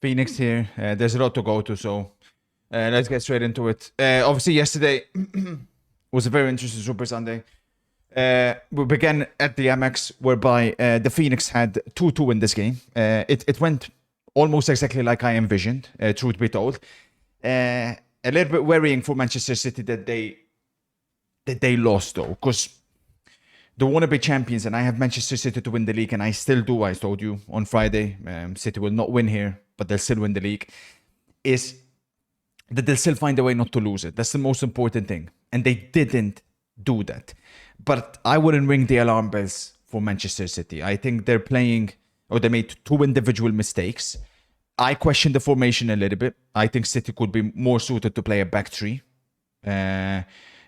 Phoenix here. There's a lot to go to, so let's get straight into it. Obviously, yesterday was a very interesting Super Sunday. We began at the Amex, whereby the Phoenix had 2-2 in this game. It went almost exactly like I envisioned, truth be told. A little bit worrying for Manchester City that they lost, though, because they want to be champions, and I have Manchester City to win the league, and I still do. I told you on Friday, City will not win here, but they'll still win the league. Is that they'll still find a way not to lose it. That's the most important thing, and they didn't do that. But I wouldn't ring the alarm bells for Manchester City. I think they're playing, or they made two individual mistakes. I question the formation a little bit. I think City could be more suited to play a back three.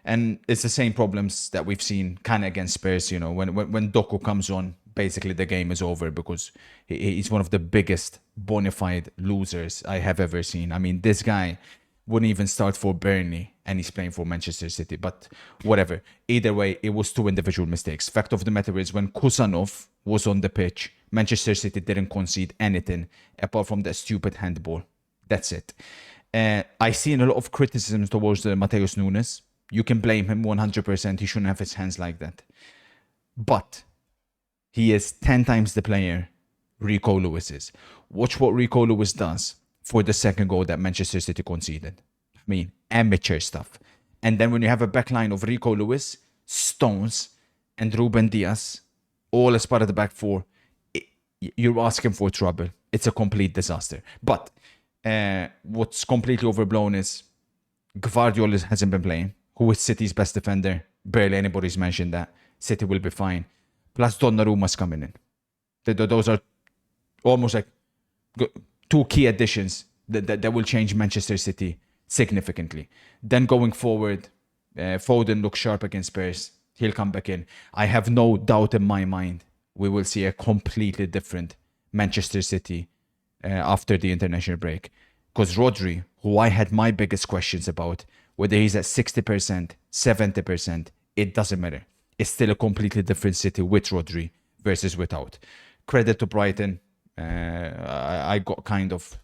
And it's the same problems that we've seen kind of against Spurs. You know, when Doku comes on, basically the game is over because he's one of the biggest bona fide losers I have ever seen. I mean, this guy wouldn't even start for Burnley, and he's playing for Manchester City. But whatever. Either way, it was two individual mistakes. Fact of the matter is, when Kusanov was on the pitch, Manchester City didn't concede anything apart from that stupid handball. That's it. I seen a lot of criticisms towards Mateus Nunes. You can blame him 100%. He shouldn't have his hands like that. But he is 10 times the player Rico Lewis is. Watch what Rico Lewis does for the second goal that Manchester City conceded. I mean, amateur stuff. And then when you have a backline of Rico Lewis, Stones, and Ruben Diaz, all as part of the back four, you're asking for trouble. It's a complete disaster. But what's completely overblown is Gvardiol hasn't been playing. Who is City's best defender? Barely anybody's mentioned that. City will be fine. Plus Donnarumma's coming in. Those are almost like two key additions that will change Manchester City significantly. Then going forward, Foden looks sharp against Spurs. He'll come back in. I have no doubt in my mind we will see a completely different Manchester City after the international break. Because Rodri, who I had my biggest questions about, whether he's at 60%, 70%, it doesn't matter. It's still a completely different City with Rodri versus without. Credit to Brighton. I got kind of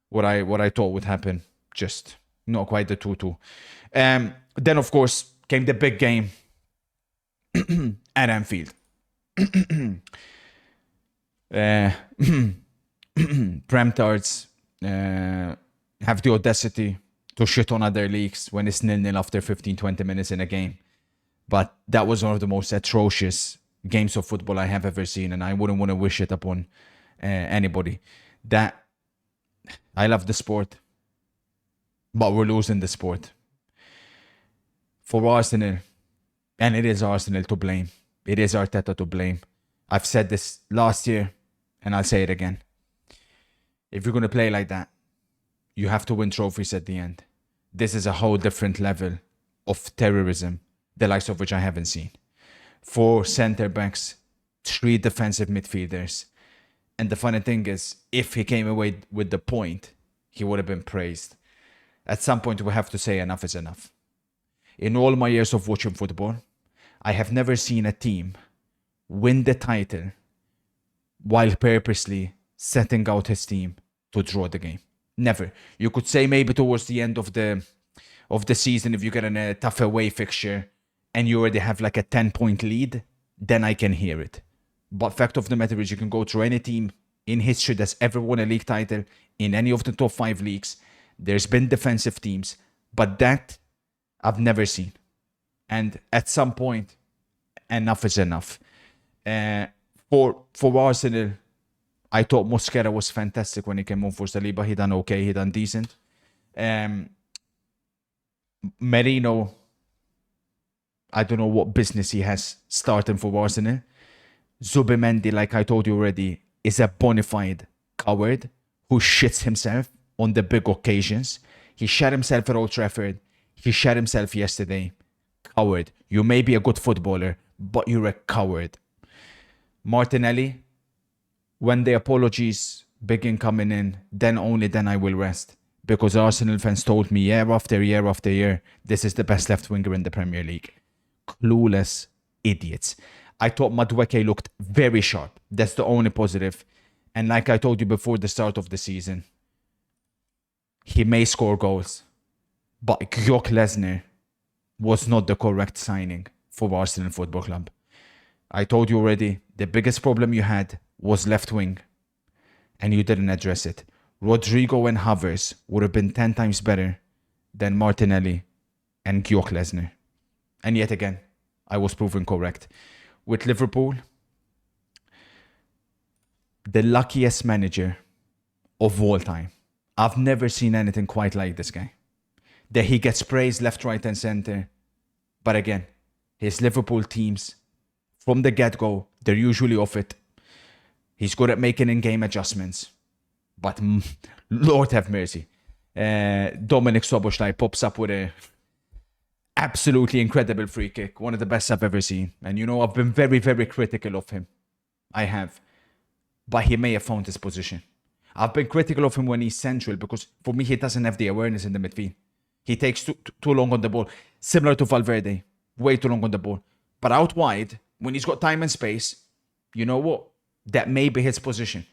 what I thought would happen, just not quite the 2-2. Then, of course, came the big game at Anfield. Prem-tards have the audacity to shit on other leagues when it's 0-0 after 15-20 minutes in a game. But that was one of the most atrocious games of football I have ever seen, and I wouldn't want to wish it upon anybody. That I love the sport, but we're losing the sport. For Arsenal, and it is Arsenal to blame. It is Arteta to blame. I've said this last year, and I'll say it again. If you're going to play like that, you have to win trophies at the end. This is a whole different level of terrorism, the likes of which I haven't seen. 4 centre-backs, 3 defensive midfielders. And the funny thing is, if he came away with the point, he would have been praised. At some point, we have to say enough is enough. In all my years of watching football, I have never seen a team win the title while purposely setting out his team to draw the game. Never. You could say maybe towards the end of the season, if you get in a tough away fixture and you already have like a 10-point lead, then I can hear it. But fact of the matter is, you can go through any team in history that's ever won a league title in any of the top 5 leagues. There's been defensive teams, but that I've never seen. And at some point, enough is enough. For Arsenal, I thought Mosquera was fantastic when he came on for Saliba. He done okay. He done decent. Merino, I don't know what business he has starting for Arsenal. Zubimendi, like I told you already, is a bona fide coward who shits himself on the big occasions. He shot himself at Old Trafford. He shot himself yesterday. Coward. You may be a good footballer, but you're a coward. Martinelli, when the apologies begin coming in, then only then I will rest. Because Arsenal fans told me year after year after year, this is the best left winger in the Premier League. Clueless idiots. I thought Madueke looked very sharp. That's the only positive. And like I told you before the start of the season, he may score goals, but Gyok Lesnar was not the correct signing for Arsenal Football Club. I told you already, the biggest problem you had was left wing, and you didn't address it. Rodrigo and Havertz would have been 10 times better than Martinelli and Gyok Lesnar. And yet again, I was proven correct. With Liverpool, the luckiest manager of all time. I've never seen anything quite like this guy. That he gets praised left, right and centre. But again, his Liverpool teams, from the get-go, they're usually off it. He's good at making in-game adjustments. But Lord have mercy. Dominic Szoboszlai pops up with a absolutely incredible free kick. One of the best I've ever seen. And you know, I've been very, very critical of him. I have. But he may have found his position. I've been critical of him when he's central because for me, he doesn't have the awareness in the midfield. He takes too long on the ball. Similar to Valverde. Way too long on the ball. But out wide, when he's got time and space, you know what? That may be his position.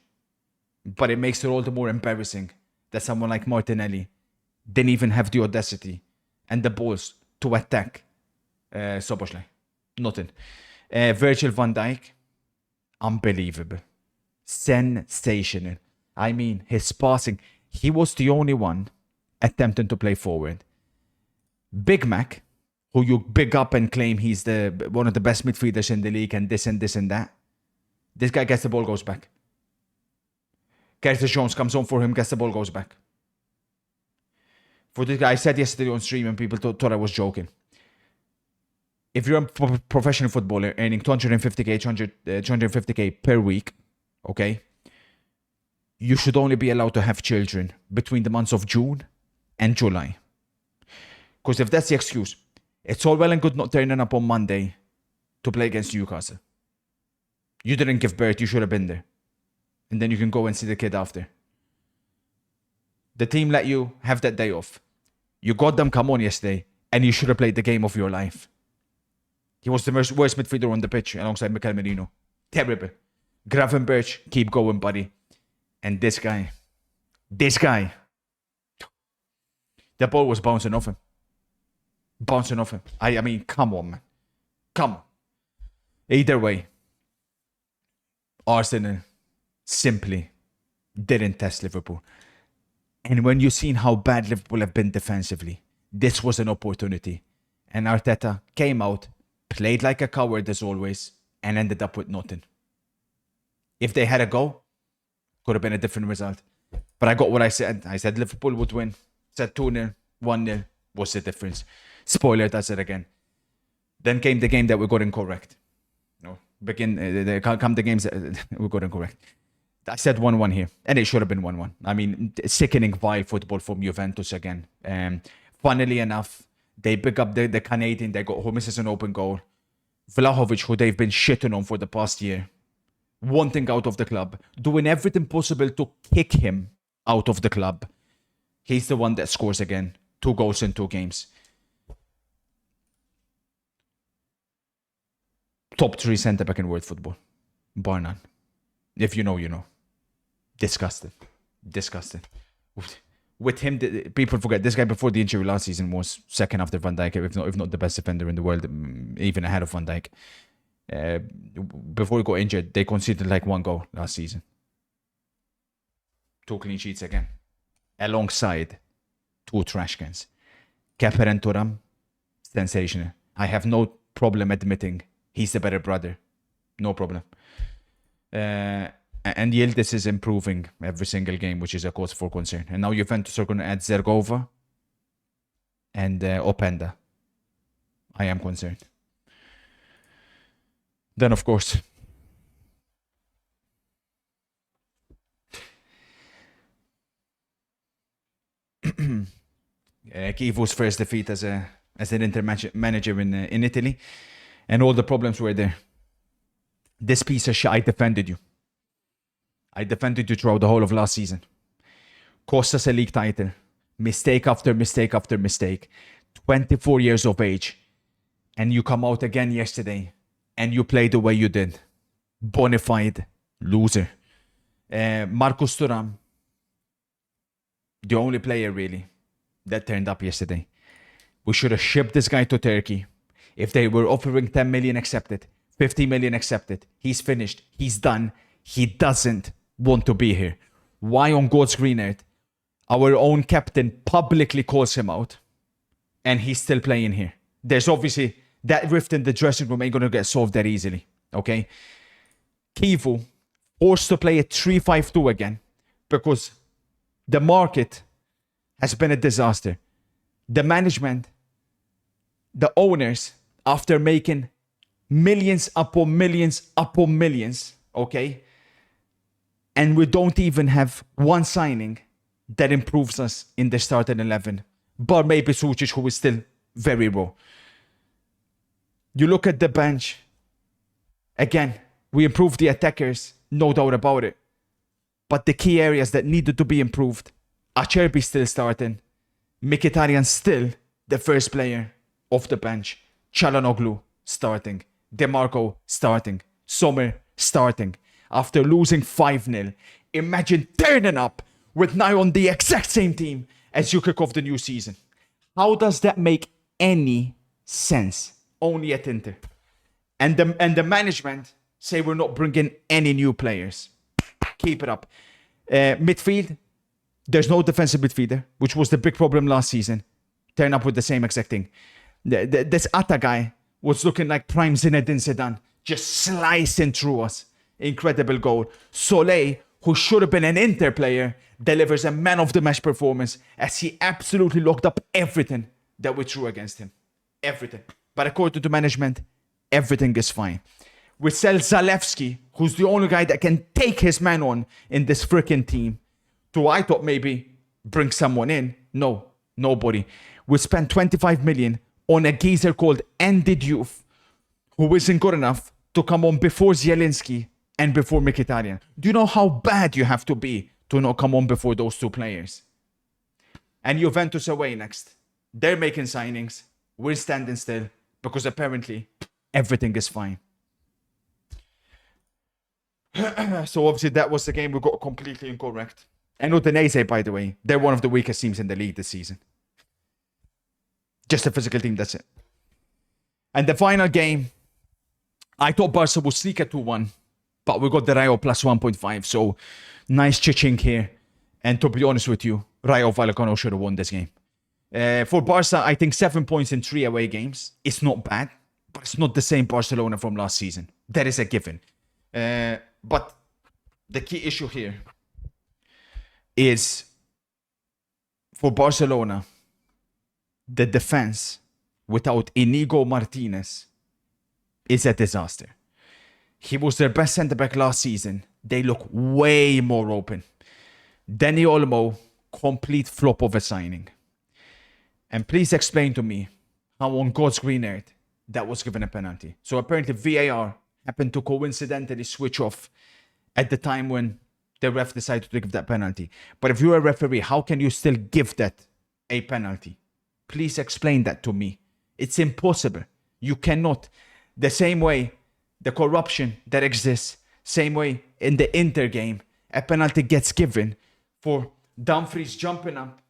But it makes it all the more embarrassing that someone like Martinelli didn't even have the audacity and the balls to attack Szoboszlai. Nothing. Virgil van Dijk, unbelievable. Sensational. I mean, his passing, he was the only one attempting to play forward. Big Mac, who you big up and claim he's one of the best midfielders in the league and this and this and that. This guy gets the ball, goes back. Curtis Jones comes on for him, gets the ball, goes back. For this guy, I said yesterday on stream and people thought I was joking. If you're a professional footballer earning 250k, 250k per week, okay, you should only be allowed to have children between the months of June and July. Because if that's the excuse, it's all well and good not turning up on Monday to play against Newcastle. You didn't give birth, you should have been there. And then you can go and see the kid after. The team let you have that day off. You got them come on yesterday, and you should have played the game of your life. He was the worst midfielder on the pitch alongside Mikel Merino. Terrible. Gravenberch, keep going, buddy. And this guy, the ball was bouncing off him. I mean, come on, man. Come on. Either way, Arsenal simply didn't test Liverpool. And when you've seen how bad Liverpool have been defensively, this was an opportunity. And Arteta came out, played like a coward as always, and ended up with nothing. If they had a go, could have been a different result. But I got what I said. I said Liverpool would win. Said 2-0, 1-0. What's the difference? Spoiler, does it again. Then came the game that we got incorrect. No, come the games that we got incorrect. I said 1-1 here, and it should have been 1-1. I mean, sickening vile football from Juventus again. Funnily enough, they pick up the Canadian. They got who misses an open goal. Vlahovic, who they've been shitting on for the past year, wanting out of the club, doing everything possible to kick him out of the club. He's the one that scores again. 2 goals in 2 games. Top 3 centre-back in world football. Bar none. If you know, you know. Disgusting. With him, people forget, this guy before the injury last season was second after Van Dijk, if not the best defender in the world, even ahead of Van Dijk. Before he got injured, they conceded like 1 goal last season. 2 clean sheets again. Alongside 2 trash cans. Kepa and Thuram, sensational. I have no problem admitting he's the better brother. No problem. And Yildiz is improving every single game, which is a cause for concern. And now Juventus are going to add Zergova and Openda. I am concerned. Then, of course, Kivu's first defeat as an Inter manager in Italy, and all the problems were there. This piece of shit, I defended you. I defended you throughout the whole of last season. Cost us a league title. Mistake after mistake after mistake. 24 years of age. And you come out again yesterday and you play the way you did. Bonafide loser. Marcus Thuram, the only player really that turned up yesterday. We should have shipped this guy to Turkey. If they were offering 10 million, accepted. 50 million, accepted. He's finished. He's done. He doesn't want to be here. Why on God's green earth? Our own captain publicly calls him out and he's still playing here. There's obviously that rift in the dressing room ain't going to get solved that easily. Okay? Kivu forced to play a 3-5-2 again because the market has been a disaster. The management, the owners, after making millions upon millions upon millions, okay? And we don't even have one signing that improves us in the starting 11. But maybe Sucic, who is still very raw. You look at the bench. Again, we improved the attackers, no doubt about it. But the key areas that needed to be improved, Acerbi still starting, Mkhitaryan still the first player off the bench, Çalhanoğlu starting, DeMarco starting, Sommer starting. After losing 5-0, imagine turning up with now on the exact same team as you kick off the new season. How does that make any sense? Only at Inter. And the management say we're not bringing any new players. Keep it up. Midfield, there's no defensive midfielder, which was the big problem last season. Turn up with the same exact thing. This Atta guy was looking like prime Zinedine Zidane, just slicing through us. Incredible goal. Soleil, who should have been an Inter player, delivers a man of the match performance as he absolutely locked up everything that we threw against him. Everything. But according to management, everything is fine. We sell Zalewski, who's the only guy that can take his man on in this freaking team. So I thought maybe bring someone in. No, nobody. We spent 25 million on a geezer called Andy Diouf, who isn't good enough to come on before Zielinski and before Mkhitaryan. Do you know how bad you have to be to not come on before those two players? And Juventus away next. They're making signings. We're standing still because apparently everything is fine. So obviously that was the game we got completely incorrect. And Udinese, by the way, they're one of the weakest teams in the league this season. Just a physical team, that's it. And the final game, I thought Barca would sneak a 2-1, but we got the Rayo plus 1.5, so nice chiching here. And to be honest with you, Rayo Vallecano should have won this game. For Barca, I think 7 points in 3 away games. It's not bad, but it's not the same Barcelona from last season. That is a given. But the key issue here is for Barcelona, the defense without Inigo Martinez is a disaster. He was their best centre-back last season. They look way more open. Dani Olmo, complete flop of a signing. And please explain to me how on God's green earth that was given a penalty. So apparently VAR happened to coincidentally switch off at the time when the ref decided to give that penalty. But if you're a referee, how can you still give that a penalty? Please explain that to me. It's impossible. You cannot. The same way, the corruption that exists, same way in the Inter game, a penalty gets given for Dumfries jumping up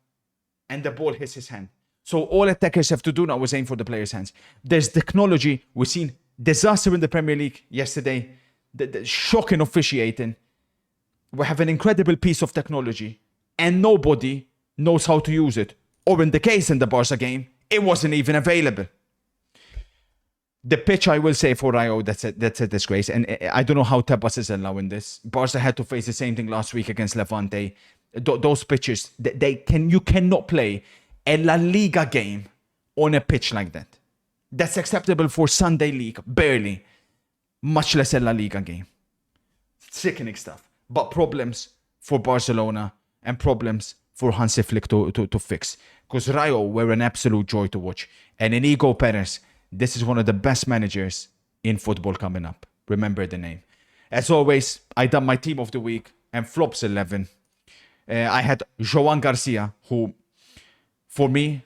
and the ball hits his hand. So all attackers have to do now is aim for the player's hands. There's technology. We've seen disaster in the Premier League yesterday. The shocking officiating. We have an incredible piece of technology and nobody knows how to use it. Or in the case in the Barca game, it wasn't even available. The pitch, I will say, for Rayo, that's a disgrace. And I don't know how Tebas is allowing this. Barca had to face the same thing last week against Levante. Those pitches, you cannot play a La Liga game on a pitch like that. That's acceptable for Sunday League, barely. Much less a La Liga game. Sickening stuff. But problems for Barcelona and problems for Hansi Flick to fix. Because Rayo were an absolute joy to watch. And Inigo Perez, this is one of the best managers in football coming up. Remember the name. As always, I done my team of the week and flops 11. I had Joan Garcia, who, for me,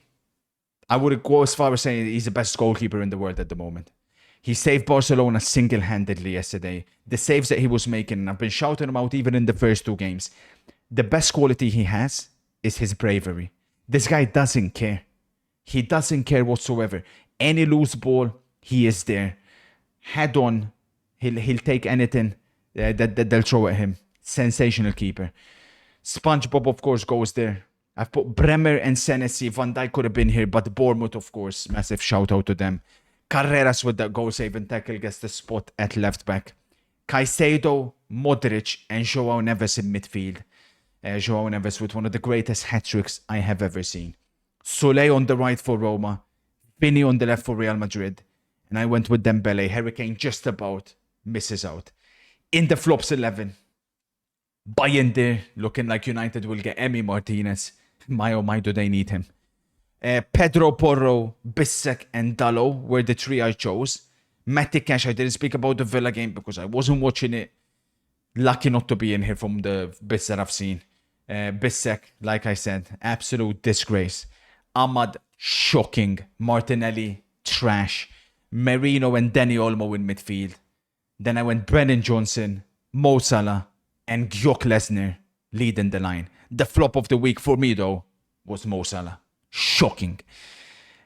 I would go as far as saying he's the best goalkeeper in the world at the moment. He saved Barcelona single-handedly yesterday. The saves that he was making, and I've been shouting him out even in the first 2 games. The best quality he has is his bravery. This guy doesn't care. He doesn't care whatsoever. Any loose ball, he is there. Head on. He'll take anything that they'll throw at him. Sensational keeper. SpongeBob, of course, goes there. I've put Bremer and Senesi. Van Dijk could have been here, but Bournemouth, of course. Massive shout out to them. Carreras with that goal save and tackle gets the spot at left back. Caicedo, Modric, and Joao Neves in midfield. Joao Neves with one of the greatest hat-tricks I have ever seen. Soleil on the right for Roma. Vinny on the left for Real Madrid. And I went with Dembele. Harry Kane just about misses out. In the flops 11. Bayern there, looking like United will get Emi Martinez. My oh my, do they need him. Pedro Porro, Bissek, and Dalot were the 3 I chose. Matty Cash, I didn't speak about the Villa game because I wasn't watching it. Lucky not to be in here from the bits that I've seen. Bissek, like I said, absolute disgrace. Ahmad, shocking. Martinelli, trash. Merino and Danny Olmo in midfield. Then I went Brennan Johnson, Mo Salah, and Gyok Lesnar leading the line. The flop of the week for me, though, was Mo Salah. Shocking.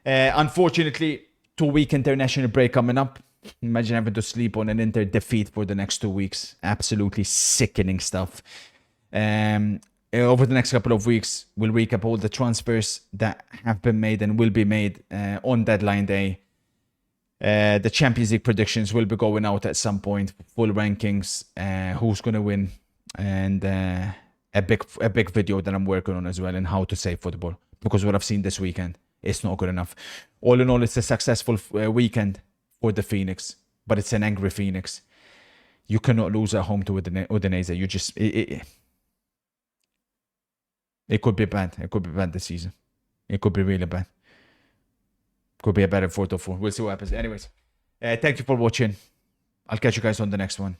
Unfortunately, 2-week international break coming up. Imagine having to sleep on an Inter defeat for the next 2 weeks. Absolutely sickening stuff. Over the next couple of weeks, we'll recap all the transfers that have been made and will be made on deadline day. The Champions League predictions will be going out at some point. Full rankings, who's going to win, and a big video that I'm working on as well, and how to save football. Because what I've seen this weekend, it's not good enough. All in all, it's a successful weekend for the Phoenix, but it's an angry Phoenix. You cannot lose at home to Udinese. You just it could be bad. It could be bad this season. It could be really bad. Could be a better 4-4. We'll see what happens. Anyways, thank you for watching. I'll catch you guys on the next one.